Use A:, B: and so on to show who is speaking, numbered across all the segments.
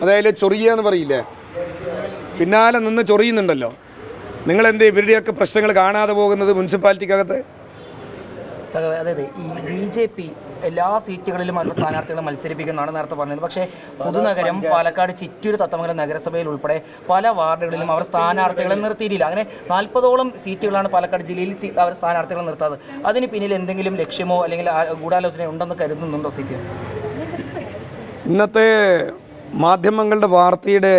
A: അതായത് ചൊറിയെന്ന് പറയില്ലേ, പിന്നാലെ നിന്ന് ചൊറിയുന്നുണ്ടല്ലോ. നിങ്ങളെന്ത് ഇവരുടെയൊക്കെ പ്രശ്നങ്ങൾ കാണാതെ പോകുന്നത് മുനിസിപ്പാലിറ്റിക്കകത്ത്?
B: അതായത് ഈ BJP എല്ലാ സീറ്റുകളിലും അവരുടെ സ്ഥാനാർത്ഥികളെ മത്സരിപ്പിക്കുന്നതാണ് നേരത്തെ പറഞ്ഞത്. പക്ഷേ പുതുനഗരം, പാലക്കാട്, ചിറ്റൂർ, തത്തമംഗലം നഗരസഭയിൽ ഉൾപ്പെടെ പല വാർഡുകളിലും അവർ സ്ഥാനാർത്ഥികളെ നിർത്തിയിട്ടില്ല. അങ്ങനെ 40ഓളം സീറ്റുകളാണ് പാലക്കാട് ജില്ലയിൽ അവർ സ്ഥാനാർത്ഥികളെ നിർത്താതെ. അതിന് പിന്നിൽ എന്തെങ്കിലും ലക്ഷ്യമോ അല്ലെങ്കിൽ ഗൂഢാലോചനയോ ഉണ്ടെന്ന് കരുതുന്നുണ്ടോ CPM?
A: ഇന്നത്തെ മാധ്യമങ്ങളുടെ വാർത്തയുടെ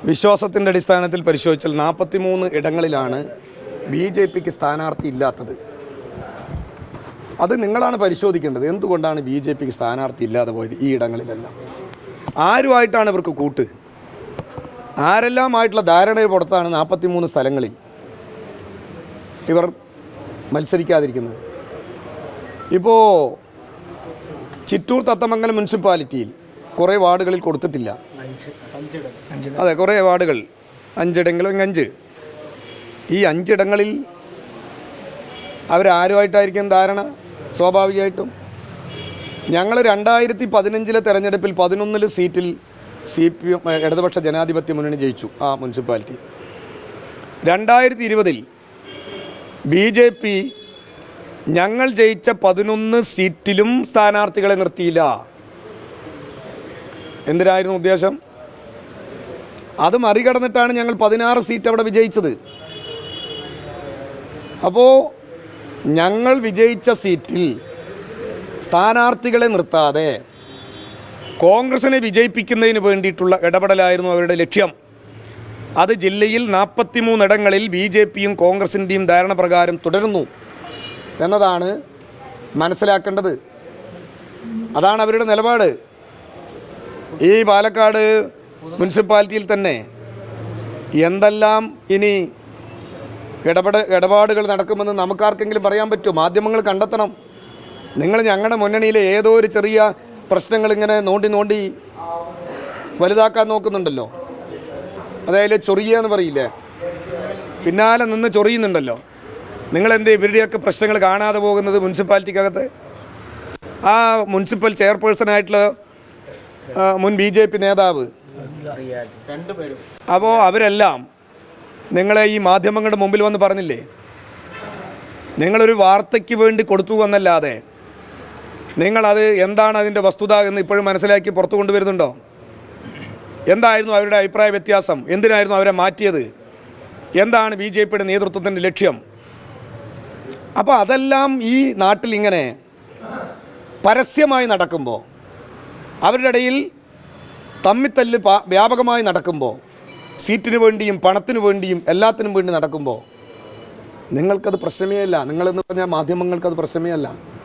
A: വിശ്വാസത്തിൻ്റെ അടിസ്ഥാനത്തിൽ പരിശോധിച്ചാൽ 43 ഇടങ്ങളിലാണ് BJPക്ക് സ്ഥാനാർത്ഥി ഇല്ലാത്തത്. അത് നിങ്ങളാണ് പരിശോധിക്കേണ്ടത്. എന്തുകൊണ്ടാണ് BJPക്ക് സ്ഥാനാർത്ഥി ഇല്ലാതെ പോയത്? ഈ ഇടങ്ങളിലെല്ലാം ആരുമായിട്ടാണ് ഇവർക്ക് കൂട്ട്? ആരെല്ലാമായിട്ടുള്ള ധാരണയുടെ പുറത്താണ് 43 സ്ഥലങ്ങളിൽ ഇവർ മത്സരിക്കാതിരിക്കുന്നത്? ഇപ്പോൾ ചിറ്റൂർ തത്തമംഗലം മുനിസിപ്പാലിറ്റിയിൽ കുറേ വാർഡുകളിൽ കൊടുത്തിട്ടില്ല. അതെ, കുറേ വാർഡുകൾ 5 ഇടങ്ങളും 5. ഈ 5 ഇടങ്ങളിൽ അവരാരുമായിട്ടായിരിക്കും ധാരണ? സ്വാഭാവികമായിട്ടും ഞങ്ങൾ 2015 തെരഞ്ഞെടുപ്പിൽ 11 സീറ്റിൽ CPM ഇടതുപക്ഷ ജനാധിപത്യ മുന്നണി ജയിച്ചു ആ മുനിസിപ്പാലിറ്റി. 2020 BJP ഞങ്ങൾ ജയിച്ച 11 സീറ്റിലും സ്ഥാനാർത്ഥികളെ നിർത്തിയില്ല. എന്തിനായിരുന്നു ഉദ്ദേശം? അത് മറികടന്നിട്ടാണ് ഞങ്ങൾ 16 സീറ്റ് അവിടെ വിജയിച്ചത്. അപ്പോൾ ഞങ്ങൾ വിജയിച്ച സീറ്റിൽ സ്ഥാനാർത്ഥികളെ നിർത്താതെ കോൺഗ്രസിനെ വിജയിപ്പിക്കുന്നതിന് വേണ്ടിയിട്ടുള്ള ഇടപെടലായിരുന്നു അവരുടെ ലക്ഷ്യം. അത് ജില്ലയിൽ 43 ഇടങ്ങളിൽ BJPയും കോൺഗ്രസിൻ്റെയും ധാരണ പ്രകാരം തുടരുന്നു എന്നതാണ് മനസ്സിലാക്കേണ്ടത്. അതാണ് അവരുടെ നിലപാട്. ഈ പാലക്കാട് മുനിസിപ്പാലിറ്റിയിൽ തന്നെ എന്തെല്ലാം ഇനി ഇടപാടുകൾ നടക്കുമെന്ന് നമുക്കാർക്കെങ്കിലും പറയാൻ പറ്റുമോ? മാധ്യമങ്ങൾ കണ്ടെത്തണം. നിങ്ങൾ ഞങ്ങളുടെ മുന്നണിയിലെ ഏതോ ഒരു ചെറിയ പ്രശ്നങ്ങൾ ഇങ്ങനെ നോണ്ടി വലുതാക്കാൻ നോക്കുന്നുണ്ടല്ലോ. അതായത് ചൊറിയെന്ന് പറയില്ലേ, പിന്നാലെ നിന്ന് ചൊറിയുന്നുണ്ടല്ലോ. നിങ്ങളെന്ത് ഇവരുടെയൊക്കെ പ്രശ്നങ്ങൾ കാണാതെ പോകുന്നത് മുനിസിപ്പാലിറ്റിക്കകത്ത്? ആ മുനിസിപ്പൽ ചെയർപേഴ്സണായിട്ടുള്ള മുൻ BJP നേതാവ്, അപ്പോൾ അവരെല്ലാം നിങ്ങളെ ഈ മാധ്യമങ്ങളുടെ മുമ്പിൽ വന്ന് പറഞ്ഞില്ലേ, നിങ്ങളൊരു വാർത്തയ്ക്ക് വേണ്ടി കൊടുത്തു എന്നല്ലാതെ നിങ്ങളത് എന്താണ് അതിൻ്റെ വസ്തുത എന്ന് ഇപ്പോഴും മനസ്സിലാക്കി പുറത്തു കൊണ്ടുവരുന്നുണ്ടോ? എന്തായിരുന്നു അവരുടെ അഭിപ്രായ വ്യത്യാസം? എന്തിനായിരുന്നു അവരെ മാറ്റിയത്? എന്താണ് BJPയുടെ നേതൃത്വത്തിൻ്റെ ലക്ഷ്യം? അപ്പോൾ അതെല്ലാം ഈ നാട്ടിൽ ഇങ്ങനെ പരസ്യമായി നടക്കുമ്പോൾ, അവരുടെ ഇടയിൽ തമ്മിത്തല്ല് വ്യാപകമായി നടക്കുമ്പോൾ, സീറ്റിന് വേണ്ടിയും പണത്തിന് വേണ്ടിയും എല്ലാത്തിനും വേണ്ടി നടക്കുമ്പോൾ നിങ്ങൾക്കത് പ്രശ്നമേ അല്ല. നിങ്ങളെന്ന് പറഞ്ഞാൽ മാധ്യമങ്ങൾക്കത് പ്രശ്നമേ അല്ല.